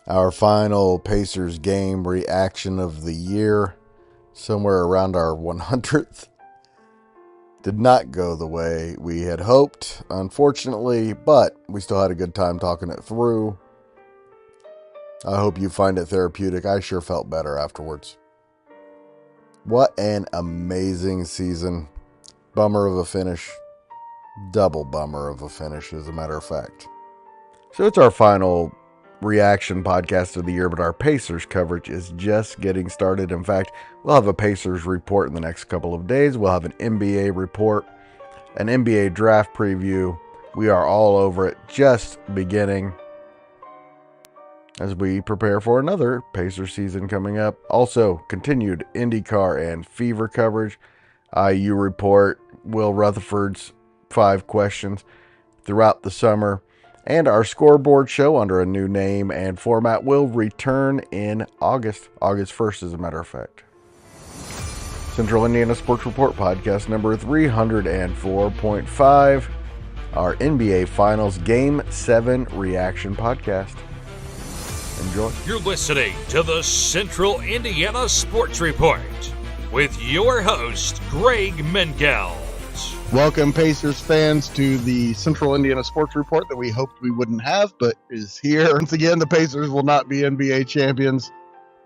Our final Pacers game reaction of the year, somewhere around our 100th, did not go the way we had hoped, unfortunately, but we still had a good time talking it through. I hope you find it therapeutic. I sure felt better afterwards. What an amazing season. Bummer of a finish. Double bummer of a finish, as a matter of fact. So it's our final reaction podcast of the year, but our Pacers coverage is just getting started. In fact, we'll have a Pacers report in the next couple of days. We'll have an NBA report, an NBA draft preview. We are all over it, just beginning as we prepare for another Pacers season coming up. Also, continued IndyCar and Fever coverage, IU report, Will Rutherford's 5 questions throughout the summer, and our scoreboard show under a new name and format will return in August 1st, as a matter of fact. Central Indiana Sports Report podcast number 304.5, our NBA Finals Game 7 reaction podcast. Enjoy. You're listening to the Central Indiana Sports Report with your host, Greg Mengelt. Welcome, Pacers fans, to the Central Indiana Sports Report that we hoped we wouldn't have, but is here. Once again, the Pacers will not be NBA champions.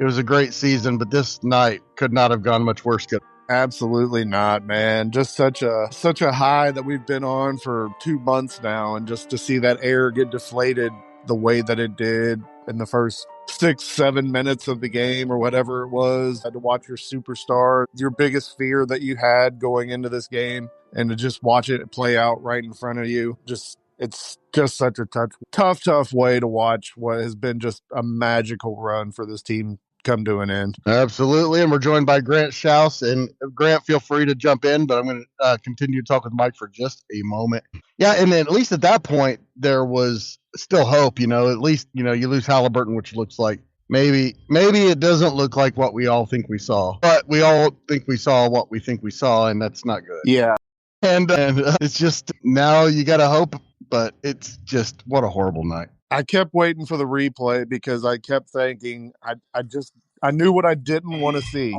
It was a great season, but this night could not have gone much worse. Absolutely not, man. Just such a high that we've been on for 2 months now, and just to see that air get deflated the way that it did in the first 6-7 minutes of the game or whatever it was, had to watch your superstar, your biggest fear that you had going into this game, and to just watch it play out right in front of you. It's just such a tough way to watch what has been just a magical run for this team come to an end. Absolutely, and we're joined by Grant Shouse. And Grant, feel free to jump in, but I'm going to continue to talk with Mike for just a moment. Yeah, and then at least at that point, there was still hope. At least, you lose Haliburton, which looks like maybe it doesn't look like what we all think we saw. But we all think we saw what we think we saw, and that's not good. Yeah. And it's just, now you got to hope, but it's just, what a horrible night. I kept waiting for the replay because I kept thinking I knew what I didn't want to see.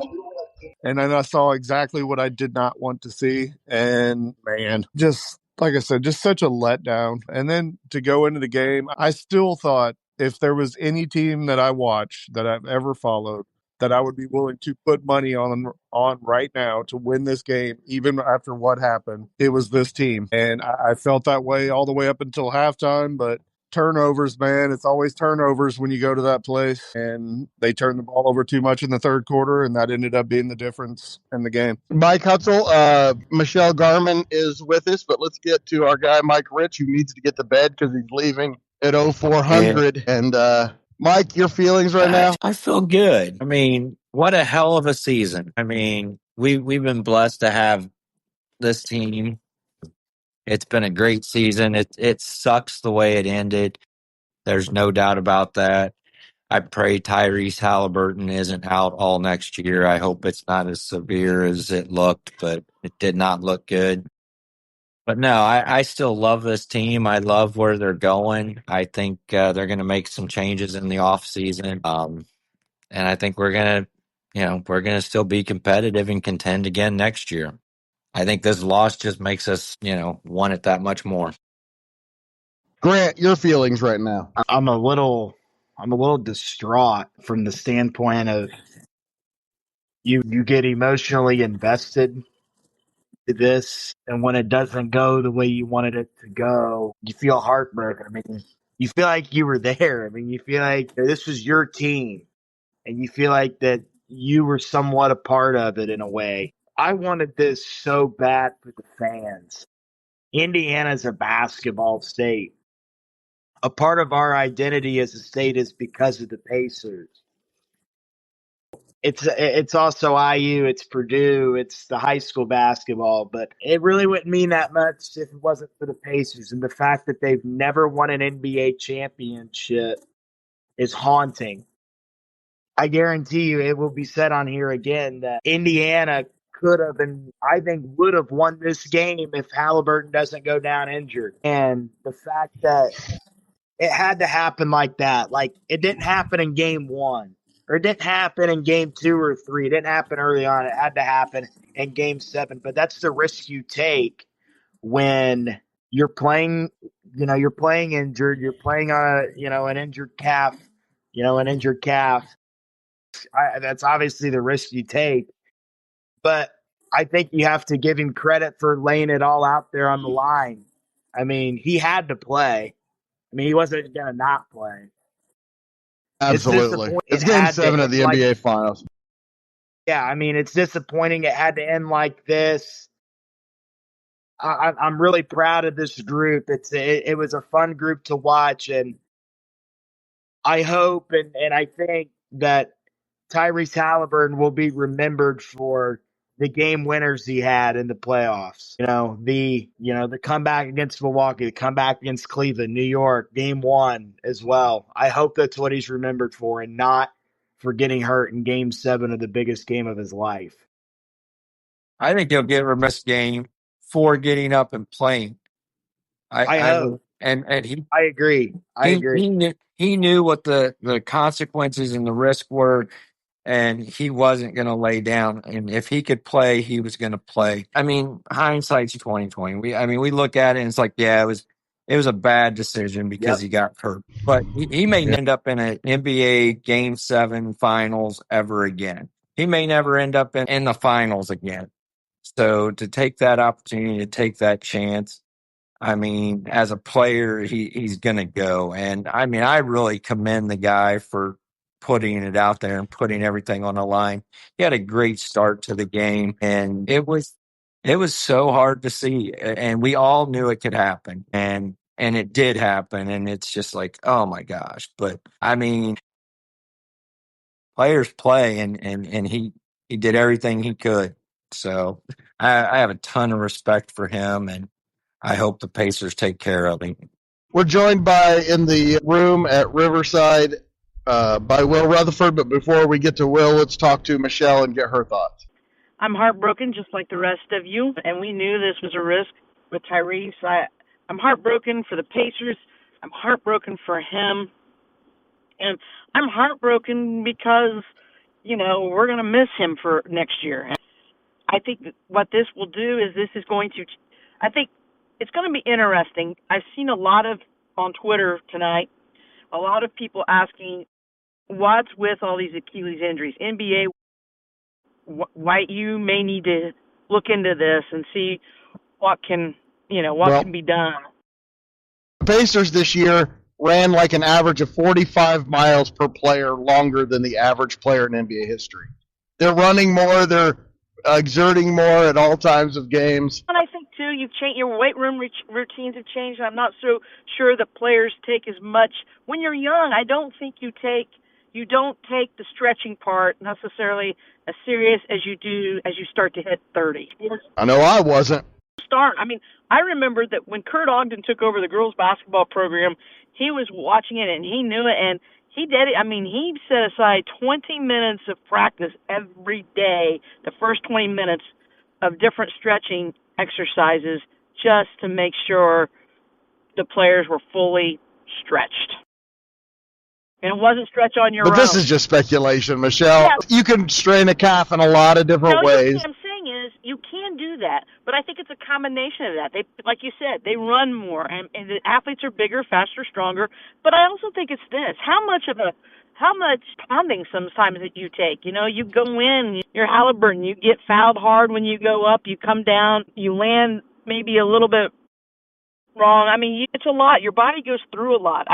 And then I saw exactly what I did not want to see. And man, just like I said, just such a letdown. And then to go into the game, I still thought if there was any team that I watched that I've ever followed that I would be willing to put money on right now to win this game, even after what happened, it was this team. And I felt that way all the way up until halftime, but turnovers, man. It's always turnovers when you go to that place, and they turned the ball over too much in the third quarter, and that ended up being the difference in the game. Mike Hutsell, Michelle Garman is with us, but let's get to our guy, Mike Rich, who needs to get to bed because he's leaving at 0400. Yeah. And Mike, your feelings right now? I feel good. I mean, what a hell of a season. I mean, we've been blessed to have this team. It's been a great season. It sucks the way it ended. There's no doubt about that. I pray Tyrese Haliburton isn't out all next year. I hope it's not as severe as it looked, but it did not look good. But no, I still love this team. I love where they're going. I think they're going to make some changes in the offseason. And I think we're going to still be competitive and contend again next year. I think this loss just makes us, want it that much more. Grant, your feelings right now? I'm a little distraught from the standpoint of you get emotionally invested to this, and when it doesn't go the way you wanted it to go, you feel heartbroken. I mean, you feel like you were there. I mean, you feel like this was your team, and you feel like that you were somewhat a part of it in a way. I wanted this so bad for the fans. Indiana's a basketball state. A part of our identity as a state is because of the Pacers. It's also IU, it's Purdue, it's the high school basketball, but it really wouldn't mean that much if it wasn't for the Pacers. And the fact that they've never won an NBA championship is haunting. I guarantee you it will be said on here again that Indiana could have and I think would have won this game if Haliburton doesn't go down injured. And the fact that it had to happen like that. Like, it didn't happen in game 1, or it didn't happen in game 2 or 3. It didn't happen early on. It had to happen in game 7. But that's the risk you take when you're playing, you're playing injured, you're playing on an injured calf, an injured calf. That's obviously the risk you take. But I think you have to give him credit for laying it all out there on the line. I mean, he had to play. I mean, he wasn't going to not play. It's Absolutely. disappointing. It's game 7 of the NBA Finals. Yeah, I mean, it's disappointing it had to end like this. I'm really proud of this group. It was a fun group to watch, and I hope and I think that Tyrese Haliburton will be remembered for the game winners he had in the playoffs. The comeback against Milwaukee, the comeback against Cleveland, New York, game 1 as well. I hope that's what he's remembered for, and not for getting hurt in game 7 of the biggest game of his life. I think he'll get remembered game for getting up and playing. I hope. And he I agree. He knew what the consequences and the risk were, and he wasn't going to lay down. And if he could play, he was going to play. I mean, hindsight's 2020. We look at it and it's like, yeah, it was a bad decision because he got hurt. But he may end up in an NBA Game 7 Finals ever again. He may never end up in the finals again. So to take that opportunity, to take that chance, I mean, as a player, he's going to go. And I mean, I really commend the guy for putting it out there and putting everything on the line. He had a great start to the game, and it was so hard to see. And we all knew it could happen. And it did happen. And it's just like, oh my gosh. But I mean, players play, and he did everything he could. So I have a ton of respect for him, and I hope the Pacers take care of him. We're joined in the room at Riverside by Will Retherford. But before we get to Will, let's talk to Michelle and get her thoughts. I'm heartbroken just like the rest of you, and we knew this was a risk with Tyrese. I'm heartbroken for the Pacers. I'm heartbroken for him. And I'm heartbroken because, we're going to miss him for next year. And I think that what this will do is I think it's going to be interesting. I've seen a lot on Twitter tonight, a lot of people asking what's with all these Achilles injuries. NBA, why you may need to look into this and see what can be done. The Pacers this year ran like an average of 45 miles per player longer than the average player in NBA history. They're running more. They're exerting more at all times of games. And I think, too, your weight room routines have changed. I'm not so sure the players take as much. When you're young, I don't think you don't take the stretching part necessarily as serious as you do as you start to hit 30. I know I wasn't. I remember that when Kurt Ogden took over the girls' basketball program, he was watching it and he knew it, and he did it. He set aside 20 minutes of practice every day, the first 20 minutes of different stretching exercises, just to make sure the players were fully stretched. And it wasn't stretch on your own. But this is just speculation, Michelle. Yeah. You can strain a calf in a lot of different ways. What I'm saying is you can do that, but I think it's a combination of that. They, like you said, they run more, and the athletes are bigger, faster, stronger. But I also think it's this: how much pounding sometimes that you take. You go in, you're Haliburton, you get fouled hard when you go up, you come down, you land maybe a little bit wrong. It's a lot. Your body goes through a lot.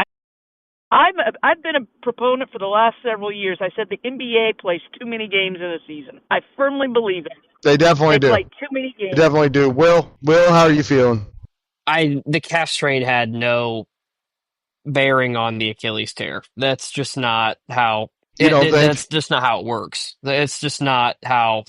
I've been a proponent for the last several years. I said the NBA plays too many games in a season. I firmly believe it. They definitely do. They play too many games. They definitely do. Will, how are you feeling? The calf strain had no bearing on the Achilles tear. That's just not how. That's just not how it works. It's just not how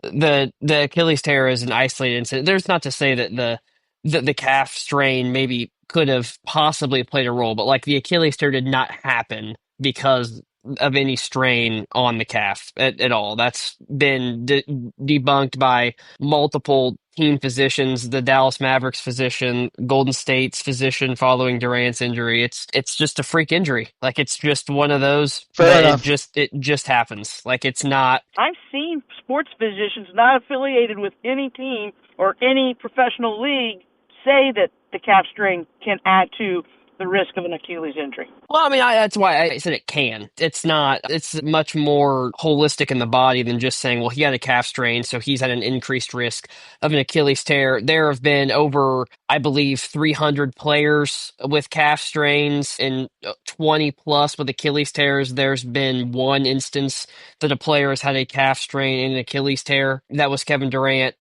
the Achilles tear is an isolated incident. There's not to say that the calf strain maybe could have possibly played a role, but like the Achilles tear did not happen because of any strain on the calf at all. That's been debunked by multiple team physicians, the Dallas Mavericks physician, Golden State's physician following Durant's injury. It's just a freak injury. Like, it's just one of those that it just happens. Like, it's not. I've seen sports physicians not affiliated with any team or any professional league say that the calf strain can add to the risk of an Achilles injury. Well, I mean, that's why I said it can. It's not, it's much more holistic in the body than just saying, well, he had a calf strain, so he's at an increased risk of an Achilles tear. There have been over, I believe, 300 players with calf strains and 20 plus with Achilles tears. There's been one instance that a player has had a calf strain and an Achilles tear. That was Kevin Durant.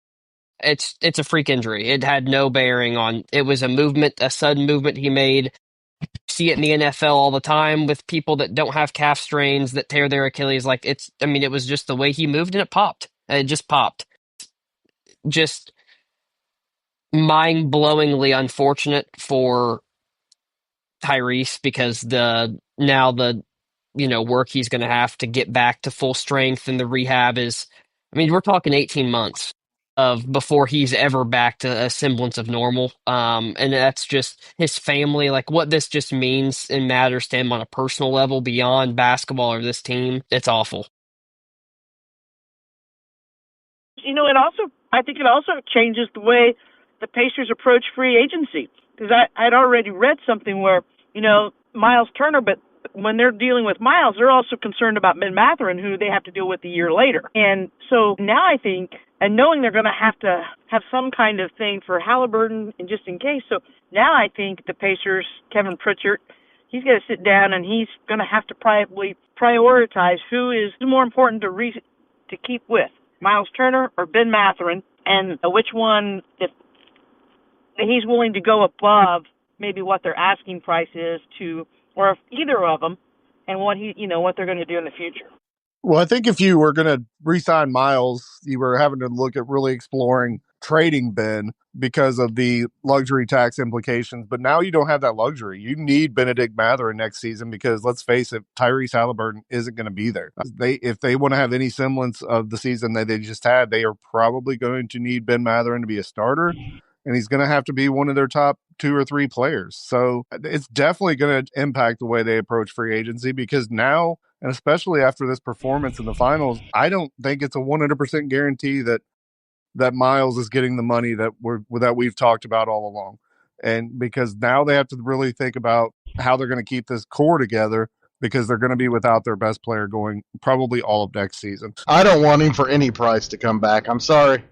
It's a freak injury. It had no bearing on, it was a sudden movement he made. See it in the NFL all the time with people that don't have calf strains that tear their Achilles. Like, it was just the way he moved and it popped. It just popped. Just mind-blowingly unfortunate for Tyrese because the work he's going to have to get back to full strength and the rehab is, we're talking 18 months of before he's ever back to a semblance of normal. And that's just his family, like what this just means and matters to him on a personal level beyond basketball or this team. It's awful. I think it also changes the way the Pacers approach free agency. Because I'd already read something where, Miles Turner, but when they're dealing with Miles, they're also concerned about Ben Mathurin, who they have to deal with a year later. And so now I think, and knowing they're going to have some kind of thing for Haliburton and just in case. So now I think the Pacers, Kevin Pritchard, he's going to sit down and he's going to have to probably prioritize who is more important to keep with, Miles Turner or Ben Mathurin, and which one, if he's willing to go above maybe what their asking price is to, or if either of them, and what they're going to do in the future. Well, I think if you were going to re-sign Miles, you were having to look at really exploring trading Ben because of the luxury tax implications. But now you don't have that luxury. You need Benedict Mathurin next season because, let's face it, Tyrese Haliburton isn't going to be there. If they want to have any semblance of the season that they just had, they are probably going to need Ben Mathurin to be a starter. And he's going to have to be one of their top 2 or 3 players. So it's definitely going to impact the way they approach free agency because now, and especially after this performance in the finals, I don't think it's a 100% guarantee that Miles is getting the money that we've talked about all along. And because now they have to really think about how they're going to keep this core together because they're going to be without their best player going probably all of next season. I don't want him for any price to come back. I'm sorry.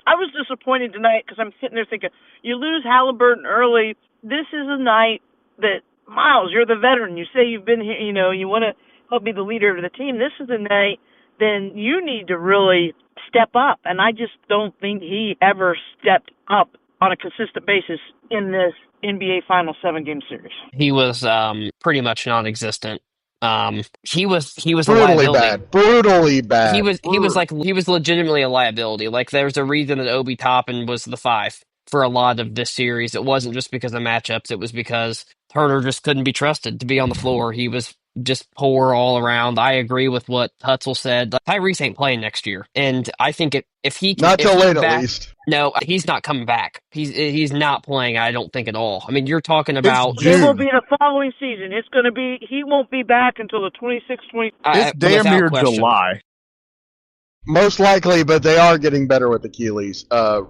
I was disappointed tonight because I'm sitting there thinking, you lose Haliburton early. This is a night that, Miles, you're the veteran. You say you've been here, you want to help be the leader of the team. This is a night then you need to really step up. And I just don't think he ever stepped up on a consistent basis in this NBA Final 7-game series. He was pretty much non-existent. He was brutally bad. He was legitimately a liability. Like, there's a reason that Obi Toppin was the 5 for a lot of this series. It wasn't just because of matchups. It was because Turner just couldn't be trusted to be on the floor. He was just poor all around. I agree with what Hutsell said. Tyrese ain't playing next year, and I think if he can, not till late at least. No, he's not coming back. He's not playing. I don't think at all. I mean, you're talking about it will be the following season. It's going to be he won't be back until the 26th. It's damn near July. Most likely, but they are getting better with Achilles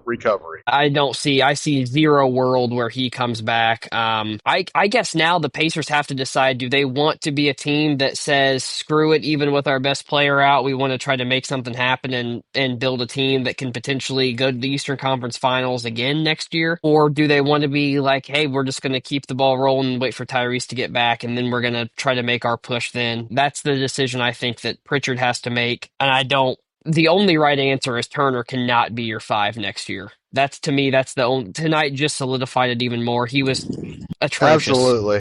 recovery. I see zero world where he comes back. I guess now the Pacers have to decide, do they want to be a team that says, screw it, even with our best player out, we want to try to make something happen and build a team that can potentially go to the Eastern Conference Finals again next year? Or do they want to be like, hey, we're just going to keep the ball rolling and wait for Tyrese to get back, and then we're going to try to make our push then? That's the decision I think that Pritchard has to make, and the only right answer is Turner cannot be your 5 next year. That's the only. Tonight just solidified it even more. He was atrocious. Absolutely.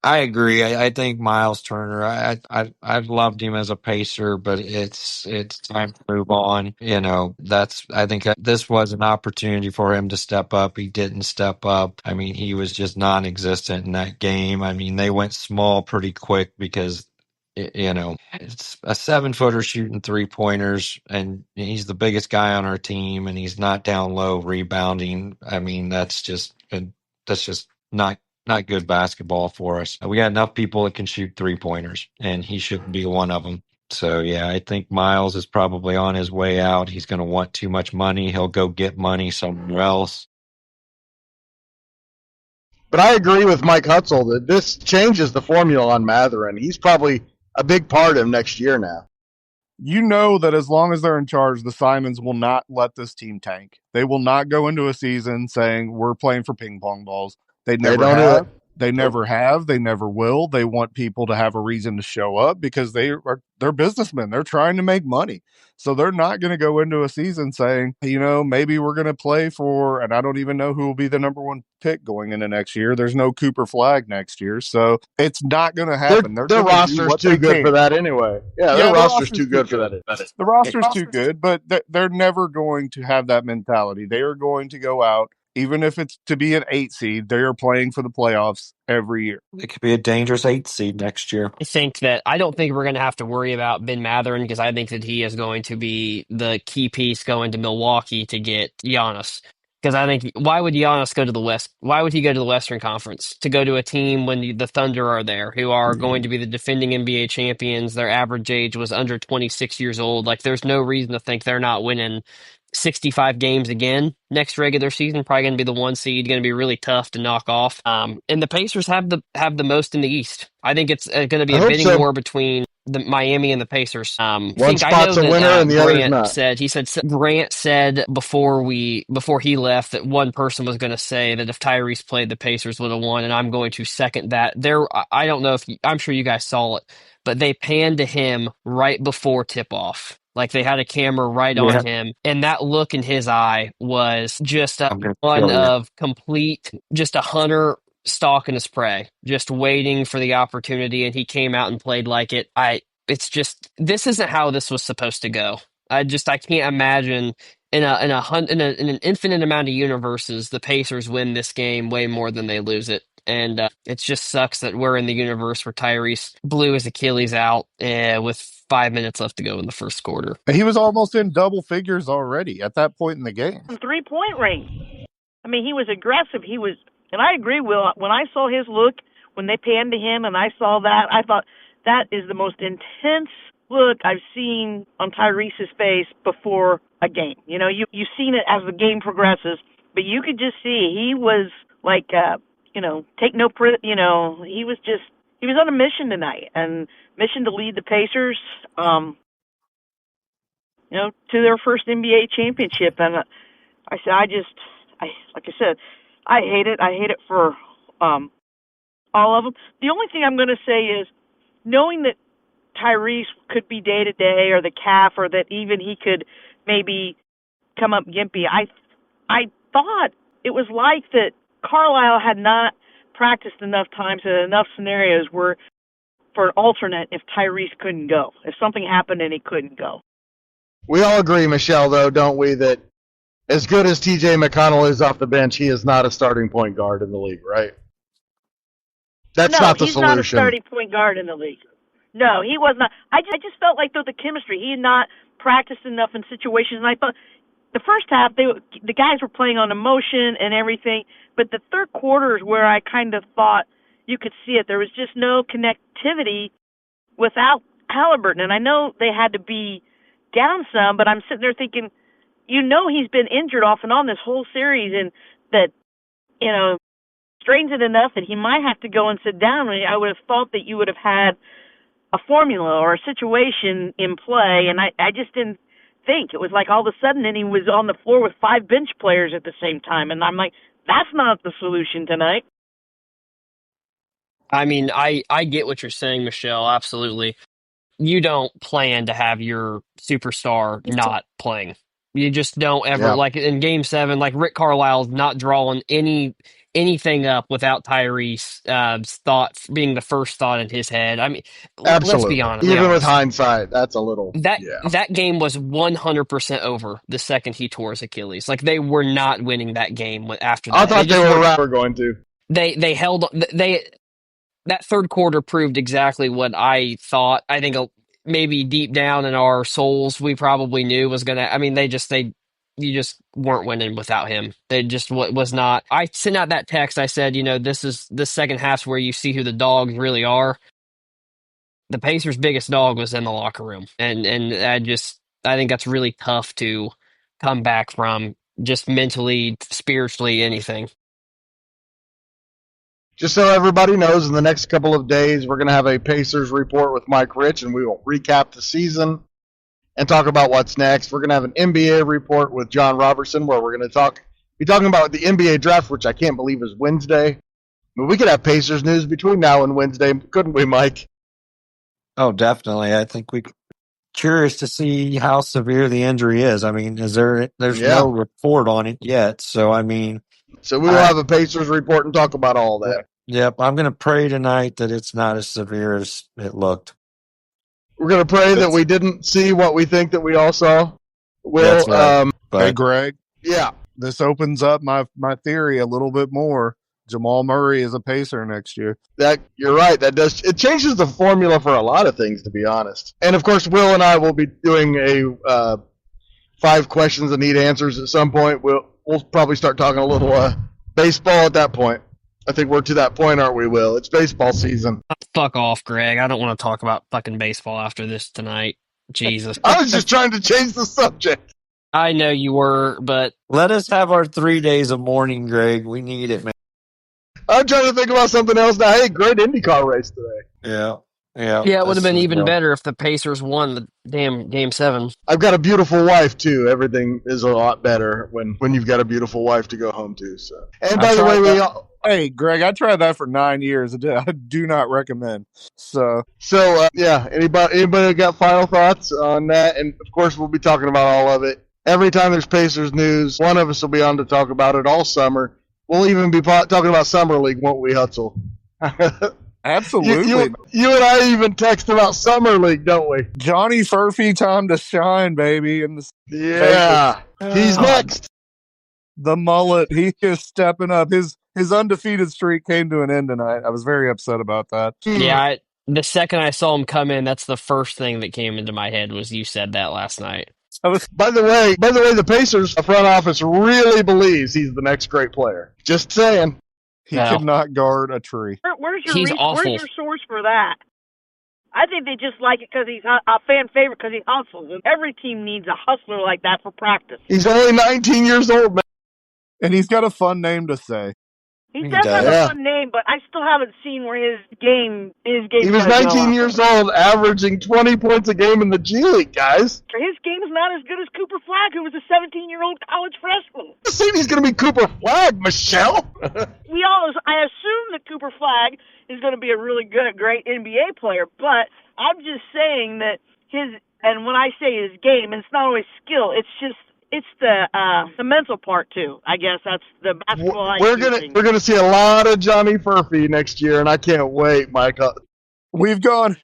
I agree. I think Miles Turner, I loved him as a Pacer, but it's time to move on. I think this was an opportunity for him to step up. He didn't step up. I mean, he was just non-existent in that game. I mean, they went small pretty quick because it's a 7-footer shooting 3-pointers, and he's the biggest guy on our team, and he's not down low rebounding. I mean, that's just not good basketball for us. We got enough people that can shoot 3-pointers, and he shouldn't be one of them. So, yeah, I think Miles is probably on his way out. He's going to want too much money. He'll go get money somewhere else. But I agree with Mike Hutsell that this changes the formula on Matherin. He's probably a big part of next year now. You know that as long as they're in charge, the Simons will not let this team tank. They will not go into a season saying we're playing for ping pong balls. They never have. They never have. They never will. They want people to have a reason to show up because they're businessmen. They're trying to make money. So they're not going to go into a season saying, maybe we're going to play for, and I don't even know who will be the number one pick going into next year. There's no Cooper Flag next year. So it's not going to happen. Their roster's too good for that anyway. Yeah, their roster's too good for that. The roster's too good, but they're never going to have that mentality. They are going to go out. Even if it's to be an 8 seed, they are playing for the playoffs every year. It could be a dangerous 8 seed next year. I don't think we're going to have to worry about Ben Matherin because I think that he is going to be the key piece going to Milwaukee to get Giannis. Because I think, why would Giannis go to the West? Why would he go to the Western Conference? To go to a team when the Thunder are there, who are going to be the defending NBA champions. Their average age was under 26 years old. Like, there's no reason to think they're not winning 65 games again next regular season. Probably going to be the 1 seed, going to be really tough to knock off. And the Pacers have the most in the East. I think it's going to be a bidding war between the Miami and the Pacers. One spot's a winner and the other's not. Grant said before he left that one person was going to say that if Tyrese played, the Pacers would have won, and I'm going to second that. I don't know if I'm sure you guys saw it, but they panned to him right before tip-off. Like they had a camera right on him, and that look in his eye was just one of complete, just a hunter stalking his prey, just waiting for the opportunity, and he came out and played like it. This isn't how this was supposed to go. I can't imagine in an infinite amount of universes the Pacers win this game way more than they lose it. And it just sucks that we're in the universe where Tyrese blew his Achilles out with 5 minutes left to go in the first quarter. He was almost in double figures already at that point in the game. 3-point range. I mean, he was aggressive. And I agree, Will. When I saw his look, when they panned to him and I saw that, I thought that is the most intense look I've seen on Tyrese's face before a game. You've seen it as the game progresses, but you could just see he was like, he was on a mission tonight, and mission to lead the Pacers, to their first NBA championship. And like I said, I hate it. I hate it for all of them. The only thing I'm going to say is, knowing that Tyrese could be day-to-day or the calf, or that even he could maybe come up gimpy, I thought it was like that Carlisle had not practiced enough times in enough scenarios where for an alternate if Tyrese couldn't go, if something happened and he couldn't go. We all agree, Michelle, though, don't we, that as good as TJ McConnell is off the bench, he is not a starting point guard in the league, right? That's not the solution. No, he's not a starting point guard in the league. No, he was not. I just felt like, though, the chemistry, he had not practiced enough in situations. And I thought the first half, the guys were playing on emotion and everything, but the third quarter is where I kind of thought you could see it. There was just no connectivity without Haliburton. And I know they had to be down some, but I'm sitting there thinking, he's been injured off and on this whole series, and that, strains it enough that he might have to go and sit down. I would have thought that you would have had a formula or a situation in play, and I just didn't think. It was like all of a sudden, and he was on the floor with 5 bench players at the same time, and I'm like, that's not the solution tonight. I mean, I get what you're saying, Michelle, absolutely. You don't plan to have your superstar not playing. You just don't ever, like in Game 7, like Rick Carlisle's not drawing anything up without Tyrese thought being the first thought in his head. I mean, let's be honest. Even with hindsight, that's a little... That game was 100% over the second he tore his Achilles. Like, they were not winning that game after that. I thought they were going to. They that third quarter proved exactly what I thought. I think maybe deep down in our souls, we probably knew was going to. I mean, you just weren't winning without him. They just was not. I sent out that text. I said, this second half's where you see who the dogs really are. The Pacers' biggest dog was in the locker room, and I think that's really tough to come back from, just mentally, spiritually, anything. Just so everybody knows, in the next couple of days, we're going to have a Pacers report with Mike Rich, and we will recap the season and talk about what's next. We're going to have an NBA report with John Robertson, where we're going to be talking about the NBA draft, which I can't believe is Wednesday. But we could have Pacers news between now and Wednesday, couldn't we, Mike? Oh, definitely. I think we're curious to see how severe the injury is. I mean, there's no report on it yet. So, I mean. So we will have a Pacers report and talk about all that. Yep. I'm going to pray tonight that it's not as severe as it looked. We're going to pray that we didn't see what we think that we all saw. That's right. Hey, Greg. Yeah. This opens up my theory a little bit more. Jamal Murray is a Pacer next year. You're right. It changes the formula for a lot of things, to be honest. And of course, Will and I will be doing a 5 questions that need answers at some point. We'll probably start talking a little baseball at that point. I think we're to that point, aren't we, Will? It's baseball season. Fuck off, Greg. I don't want to talk about fucking baseball after this tonight. Jesus. I was just trying to change the subject. I know you were, but let us have our 3 days of mourning, Greg. We need it, man. I'm trying to think about something else now. Hey, great IndyCar race today. Yeah. Yeah, it would have been even better if the Pacers won the damn Game 7. I've got a beautiful wife, too. Everything is a lot better when you've got a beautiful wife to go home to. So, and by the way, hey, Greg, I tried that for 9 years. I do not recommend. So yeah. Anybody got final thoughts on that? And of course, we'll be talking about all of it. Every time there's Pacers news, one of us will be on to talk about it all summer. We'll even be talking about Summer League, won't we, Hutsell? Absolutely. You and I even text about Summer League, don't we? Johnny Furphy, time to shine, baby. Yeah. He's next. The mullet, he is stepping up. His undefeated streak came to an end tonight. I was very upset about that. Yeah, the second I saw him come in, that's the first thing that came into my head was you said that last night. By the way, the Pacers front office really believes he's the next great player. Just saying. He could not guard a tree. Where's your source for that? I think they just like it because he's a fan favorite because he hustles. And every team needs a hustler like that for practice. He's only 19 years old, man. And he's got a fun name to say. He does have a fun name, but I still haven't seen where his game. He was 19 years old, averaging 20 points a game in the G League, guys. His game is not as good as Cooper Flagg, who was a 17-year-old college freshman. I think he's going to be Cooper Flagg, Michelle. I assume that Cooper Flagg is going to be a really great NBA player, but I'm just saying that and when I say his game, it's not always skill. It's the mental part too. I guess that's the basketball. We're gonna see a lot of Johnny Furphy next year, and I can't wait, Mike. We've gone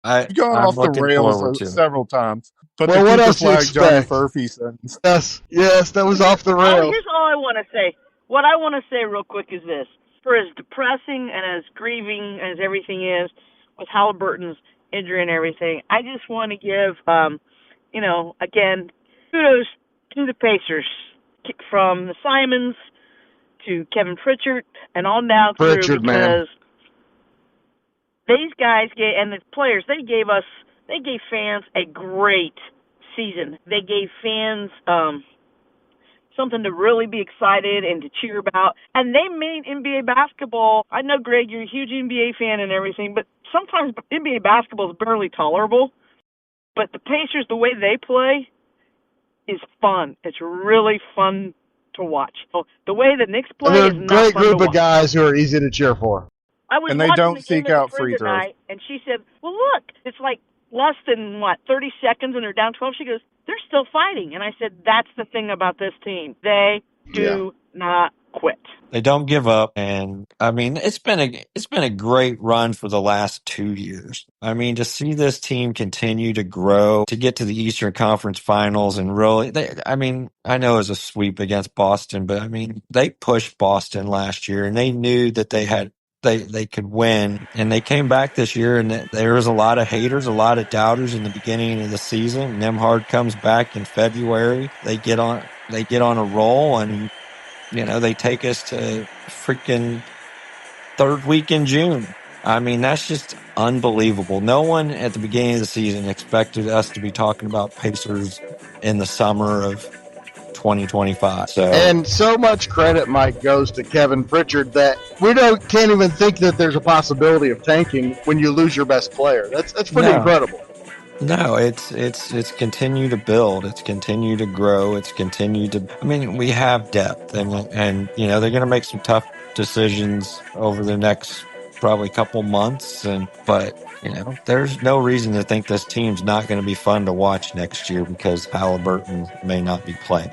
off the rails several times. But what else do you expect? Johnny Furphy sentence. Yes, that was off the rails. Here's all I want to say. What I want to say real quick is this: for as depressing and as grieving as everything is with Haliburton's injury and everything, I just want to give, again, kudos to the Pacers, from the Simons to Kevin Pritchard and on down through, because these guys and the players, they gave fans a great season. They gave fans something to really be excited and to cheer about, and they made NBA basketball. I know, Greg, you're a huge NBA fan and everything, but sometimes NBA basketball is barely tolerable. But the Pacers, the way they play, is fun. It's really fun to watch. So the way the Knicks play is not fun to watch. They're a great group of guys who are easy to cheer for. And they don't seek out free throws. And she said, well, look, it's like less than, 30 seconds and they're down 12. She goes, they're still fighting. And I said, that's the thing about this team. They do not quit. They don't give up, and I mean it's been a great run for the last 2 years. I mean, to see this team continue to grow, to get to the Eastern Conference Finals, and really, I know it was a sweep against Boston, but I mean they pushed Boston last year, and they knew that they had they could win, and they came back this year. And there was a lot of haters, a lot of doubters in the beginning of the season. Nemhard comes back in February. They get on a roll, and they take us to freaking third week in June. I mean, that's just unbelievable. No one at the beginning of the season expected us to be talking about Pacers in the summer of 2025. And so much credit, Mike, goes to Kevin Pritchard that we can't even think that there's a possibility of tanking when you lose your best player. That's pretty incredible. No, it's continued to build. It's continued to grow. It's continued to. I mean, we have depth, and they're going to make some tough decisions over the next probably couple months, but there's no reason to think this team's not going to be fun to watch next year because Haliburton may not be playing.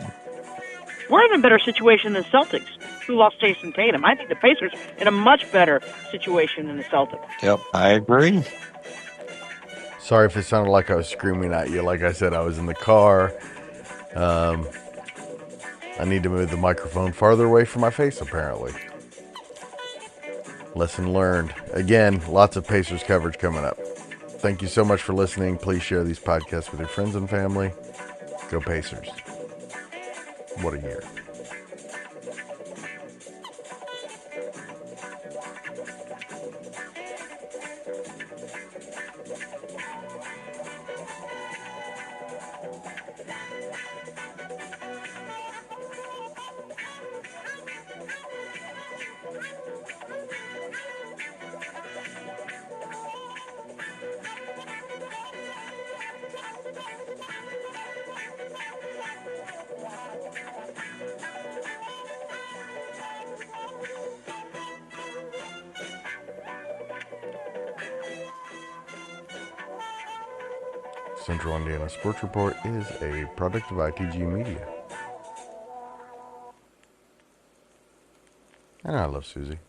We're in a better situation than Celtics, who lost Jason Tatum. I think the Pacers in a much better situation than the Celtics. Yep, I agree. Sorry if it sounded like I was screaming at you. Like I said, I was in the car. I need to move the microphone farther away from my face, apparently. Lesson learned. Again, lots of Pacers coverage coming up. Thank you so much for listening. Please share these podcasts with your friends and family. Go Pacers. What a year. Central Indiana Sports Report is a product of ITG Media. And I love Susie.